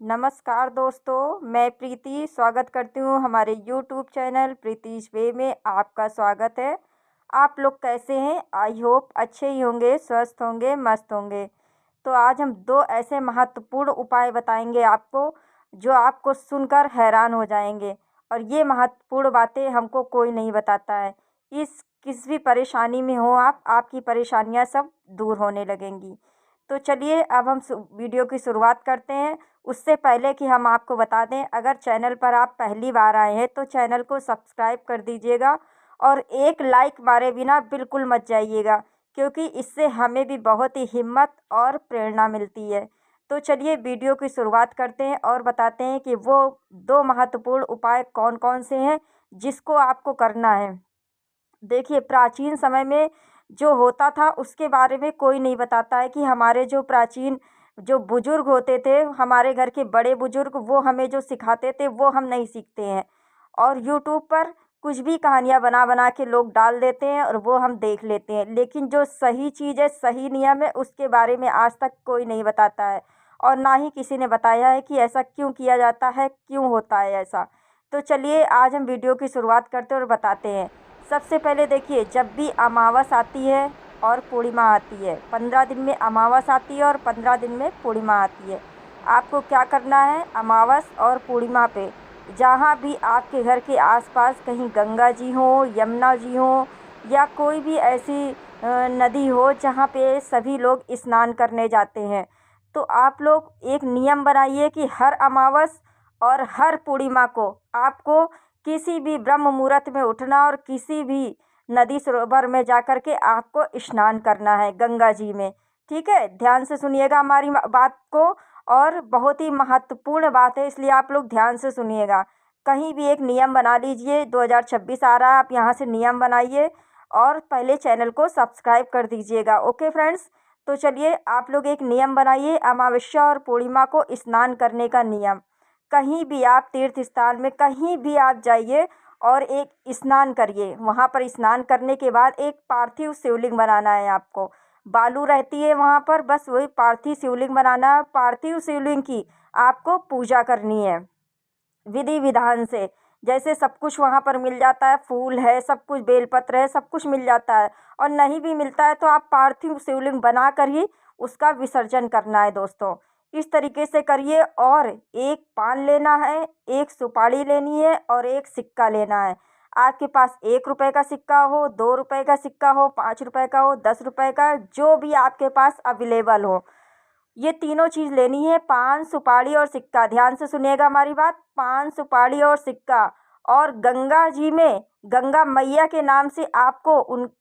नमस्कार दोस्तों, मैं प्रीति स्वागत करती हूँ हमारे यूट्यूब चैनल प्रीतिश वे में। आपका स्वागत है। आप लोग कैसे हैं? आई होप अच्छे ही होंगे, स्वस्थ होंगे, मस्त होंगे। तो आज हम दो ऐसे महत्वपूर्ण उपाय बताएंगे आपको, जो आपको सुनकर हैरान हो जाएंगे। और ये महत्वपूर्ण बातें हमको कोई नहीं बताता है। किस भी परेशानी में हो आप, आपकी परेशानियाँ सब दूर होने लगेंगी। तो चलिए अब हम वीडियो की शुरुआत करते हैं। उससे पहले कि हम आपको बता दें, अगर चैनल पर आप पहली बार आए हैं तो चैनल को सब्सक्राइब कर दीजिएगा और एक लाइक मारे बिना बिल्कुल मत जाइएगा, क्योंकि इससे हमें भी बहुत ही हिम्मत और प्रेरणा मिलती है। तो चलिए वीडियो की शुरुआत करते हैं और बताते हैं कि वो दो महत्वपूर्ण उपाय कौन कौन से हैं जिसको आपको करना है। देखिए, प्राचीन समय में जो होता था उसके बारे में कोई नहीं बताता है कि हमारे जो प्राचीन जो बुजुर्ग होते थे, हमारे घर के बड़े बुजुर्ग, वो हमें जो सिखाते थे वो हम नहीं सीखते हैं। और यूट्यूब पर कुछ भी कहानियाँ बना बना के लोग डाल देते हैं और वो हम देख लेते हैं, लेकिन जो सही चीज़ है, सही नियम है, उसके बारे में आज तक कोई नहीं बताता है। और ना ही किसी ने बताया है कि ऐसा क्यों किया जाता है, क्यों होता है ऐसा। तो चलिए आज हम वीडियो की शुरुआत करते हैं और बताते हैं। सबसे पहले देखिए, जब भी अमावस आती है और पूर्णिमा आती है, 15 दिन में अमावस आती है और 15 दिन में पूर्णिमा आती है, आपको क्या करना है? अमावस और पूर्णिमा पे जहाँ भी आपके घर के आसपास कहीं गंगा जी हो, यमुना जी हो, या कोई भी ऐसी नदी हो जहाँ पे सभी लोग स्नान करने जाते हैं, तो आप लोग एक नियम बनाइए कि हर अमावस और हर पूर्णिमा को आपको किसी भी ब्रह्म मुहूर्त में उठना और किसी भी नदी सरोवर में जाकर के आपको स्नान करना है, गंगा जी में। ठीक है, ध्यान से सुनिएगा हमारी बात को। और बहुत ही महत्वपूर्ण बात है, इसलिए आप लोग ध्यान से सुनिएगा। कहीं भी एक नियम बना लीजिए, 2026 आ रहा है, आप यहाँ से नियम बनाइए और पहले चैनल को सब्सक्राइब कर दीजिएगा। ओके फ्रेंड्स, तो चलिए आप लोग एक नियम बनाइए, अमावस्या और पूर्णिमा को स्नान करने का नियम। कहीं भी आप तीर्थ स्थान में कहीं भी आप जाइए और एक स्नान करिए। वहाँ पर स्नान करने के बाद एक पार्थिव शिवलिंग बनाना है आपको। बालू रहती है वहाँ पर, बस वही पार्थिव शिवलिंग बनाना है। पार्थिव शिवलिंग की आपको पूजा करनी है विधि विधान से। जैसे सब कुछ वहाँ पर मिल जाता है, फूल है, सब कुछ, बेलपत्र है, सब कुछ मिल जाता है। और नहीं भी मिलता है तो आप पार्थिव शिवलिंग बना कर ही उसका विसर्जन करना है दोस्तों। इस तरीके से करिए। और एक पान लेना है, एक सुपारी लेनी है और एक सिक्का लेना है। आपके पास 1 रुपये का सिक्का हो, 2 रुपये का सिक्का हो, 5 रुपये का हो, 10 रुपये का, जो भी आपके पास अवेलेबल हो, ये तीनों चीज़ लेनी है। पान, सुपारी और सिक्का। ध्यान से सुनिएगा हमारी बात। पान, सुपारी और सिक्का। और गंगा जी में, गंगा मैया के नाम से आपको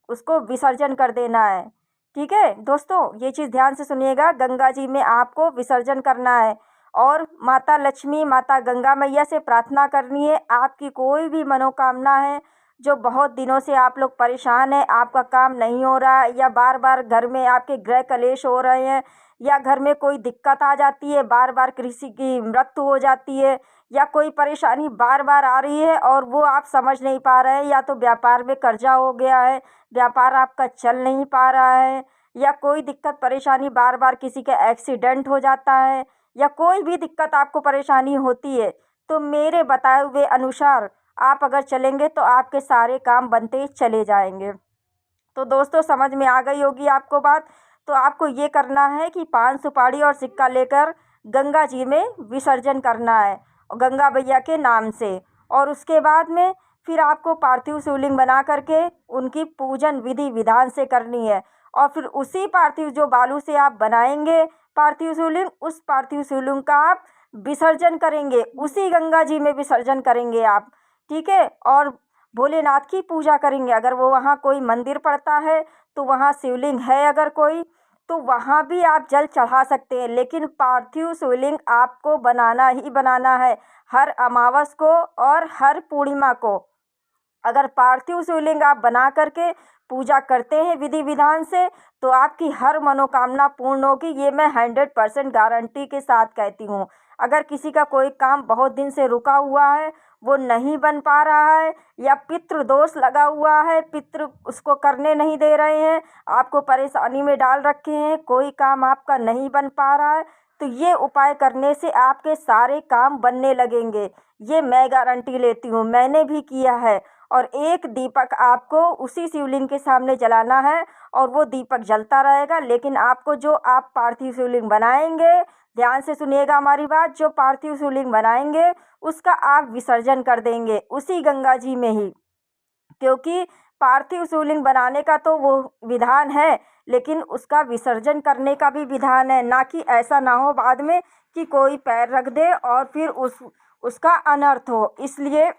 उसको विसर्जन कर देना है। ठीक है दोस्तों, ये चीज़ ध्यान से सुनिएगा। गंगा जी में आपको विसर्जन करना है और माता लक्ष्मी, माता गंगा मैया से प्रार्थना करनी है। आपकी कोई भी मनोकामना है, जो बहुत दिनों से आप लोग परेशान हैं, आपका काम नहीं हो रहा है, या बार बार घर में आपके गृह कलेश हो रहे हैं, या घर में कोई दिक्कत आ जाती है, बार बार किसी की मृत्यु हो जाती है, या कोई परेशानी बार बार आ रही है और वो आप समझ नहीं पा रहे हैं, या तो व्यापार में कर्जा हो गया है, व्यापार आपका चल नहीं पा रहा है, या कोई दिक्कत परेशानी, बार बार किसी का एक्सीडेंट हो जाता है, या कोई भी दिक्कत आपको परेशानी होती है, तो मेरे बताए हुए अनुसार आप अगर चलेंगे तो आपके सारे काम बनते चले जाएंगे। तो दोस्तों, समझ में आ गई होगी आपको बात। तो आपको ये करना है कि पान, सुपारी और सिक्का लेकर गंगा जी में विसर्जन करना है, गंगा मैया के नाम से। और उसके बाद में फिर आपको पार्थिव शिवलिंग बना करके उनकी पूजन विधि विधान से करनी है। और फिर उसी पार्थिव, जो बालू से आप बनाएंगे पार्थिव शिवलिंग, उस पार्थिव शिवलिंग का आप विसर्जन करेंगे, उसी गंगा जी में विसर्जन करेंगे आप। ठीक है। और भोलेनाथ की पूजा करेंगे। अगर वो वहाँ कोई मंदिर पड़ता है तो वहाँ शिवलिंग है अगर कोई, तो वहाँ भी आप जल चढ़ा सकते हैं, लेकिन पार्थिव शिवलिंग आपको बनाना ही बनाना है हर अमावस को और हर पूर्णिमा को। अगर पार्थिव शिवलिंग आप बना करके पूजा करते हैं विधि विधान से, तो आपकी हर मनोकामना पूर्ण होगी। ये मैं 100% गारंटी के साथ कहती हूँ। अगर किसी का कोई काम बहुत दिन से रुका हुआ है, वो नहीं बन पा रहा है, या पितृ दोष लगा हुआ है, पितृ उसको करने नहीं दे रहे हैं, आपको परेशानी में डाल रखे हैं, कोई काम आपका नहीं बन पा रहा है, तो ये उपाय करने से आपके सारे काम बनने लगेंगे। ये मैं गारंटी लेती हूँ, मैंने भी किया है। और एक दीपक आपको उसी शिवलिंग के सामने जलाना है और वो दीपक जलता रहेगा। लेकिन आपको जो आप पार्थिव शिवलिंग बनाएंगे, ध्यान से सुनिएगा हमारी बात, जो पार्थिव शिवलिंग बनाएंगे उसका आप विसर्जन कर देंगे उसी गंगा जी में ही। क्योंकि पार्थिव शिवलिंग बनाने का तो वो विधान है, लेकिन उसका विसर्जन करने का भी विधान है। ना कि ऐसा ना हो बाद में कि कोई पैर रख दे और फिर उसका अनर्थ हो। इसलिए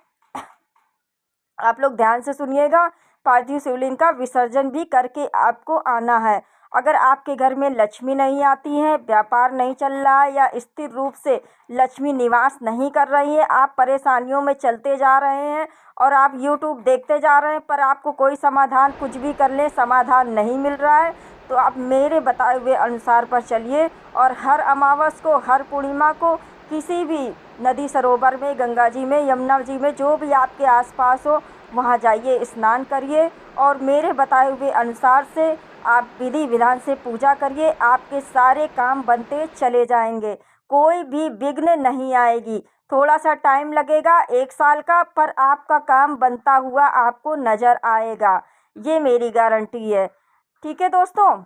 आप लोग ध्यान से सुनिएगा, पार्थिव शिवलिंग का विसर्जन भी करके आपको आना है। अगर आपके घर में लक्ष्मी नहीं आती है, व्यापार नहीं चल रहा है या स्थिर रूप से लक्ष्मी निवास नहीं कर रही है, आप परेशानियों में चलते जा रहे हैं और आप यूट्यूब देखते जा रहे हैं पर आपको कोई समाधान, कुछ भी कर ले समाधान नहीं मिल रहा है, तो आप मेरे बताए हुए अनुसार पर चलिए और हर अमावस को, हर पूर्णिमा को किसी भी नदी सरोवर में, गंगा जी में, यमुना जी में, जो भी आपके आसपास हो वहाँ जाइए, स्नान करिए और मेरे बताए हुए अनुसार से आप विधि विधान से पूजा करिए। आपके सारे काम बनते चले जाएंगे, कोई भी विघ्न नहीं आएगी। थोड़ा सा टाइम लगेगा, 1 साल का, पर आपका काम बनता हुआ आपको नज़र आएगा, ये मेरी गारंटी है। ठीक है दोस्तों,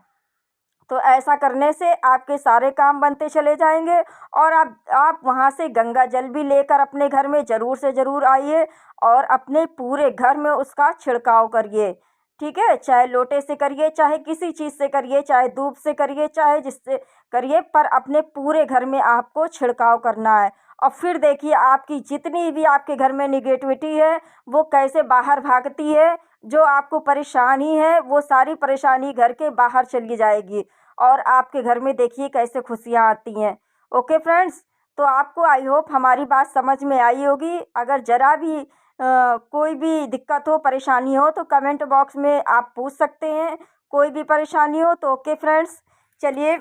तो ऐसा करने से आपके सारे काम बनते चले जाएंगे। और आप वहाँ से गंगा जल भी लेकर अपने घर में ज़रूर से ज़रूर आइए और अपने पूरे घर में उसका छिड़काव करिए। ठीक है, चाहे लोटे से करिए, चाहे किसी चीज़ से करिए, चाहे धूप से करिए, चाहे जिससे करिए, पर अपने पूरे घर में आपको छिड़काव करना है। और फिर देखिए आपकी जितनी भी आपके घर में निगेटिविटी है वो कैसे बाहर भागती है। जो आपको परेशानी है वो सारी परेशानी घर के बाहर चली जाएगी और आपके घर में देखिए कैसे खुशियाँ आती हैं। ओके फ्रेंड्स, तो आपको आई होप हमारी बात समझ में आई होगी। अगर ज़रा भी कोई भी दिक्कत हो, परेशानी हो तो कमेंट बॉक्स में आप पूछ सकते हैं, कोई भी परेशानी हो तो। ओके फ्रेंड्स, चलिए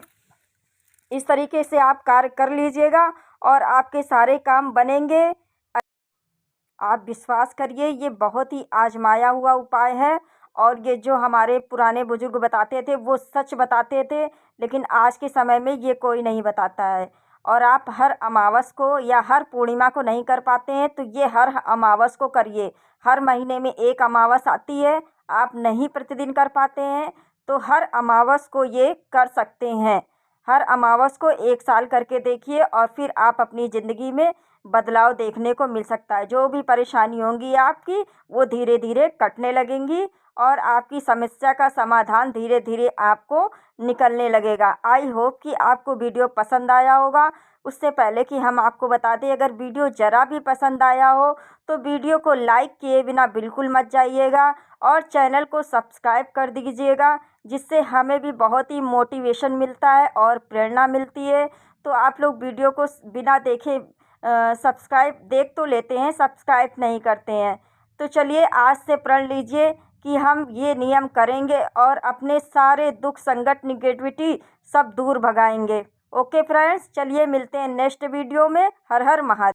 इस तरीके से आप कार्य कर लीजिएगा और आपके सारे काम बनेंगे। आप विश्वास करिए, ये बहुत ही आजमाया हुआ उपाय है और ये जो हमारे पुराने बुजुर्ग बताते थे वो सच बताते थे, लेकिन आज के समय में ये कोई नहीं बताता है। और आप हर अमावस को या हर पूर्णिमा को नहीं कर पाते हैं तो ये हर अमावस को करिए। हर महीने में एक अमावस आती है, आप नहीं प्रतिदिन कर पाते हैं तो हर अमावस को ये कर सकते हैं। हर अमावस को 1 साल करके देखिए और फिर आप अपनी ज़िंदगी में बदलाव देखने को मिल सकता है। जो भी परेशानी होंगी आपकी वो धीरे धीरे कटने लगेंगी और आपकी समस्या का समाधान धीरे धीरे आपको निकलने लगेगा। आई होप कि आपको वीडियो पसंद आया होगा। उससे पहले कि हम आपको बता दें, अगर वीडियो ज़रा भी पसंद आया हो तो वीडियो को लाइक किए बिना बिल्कुल मत जाइएगा और चैनल को सब्सक्राइब कर दीजिएगा, जिससे हमें भी बहुत ही मोटिवेशन मिलता है और प्रेरणा मिलती है। तो आप लोग वीडियो को बिना देखे सब्सक्राइब देख तो लेते हैं, सब्सक्राइब नहीं करते हैं। तो चलिए आज से प्रण लीजिए कि हम ये नियम करेंगे और अपने सारे दुख, संकट, निगेटिविटी सब दूर भगाएंगे। ओके फ्रेंड्स, चलिए मिलते हैं नेक्स्ट वीडियो में। हर हर महादेव।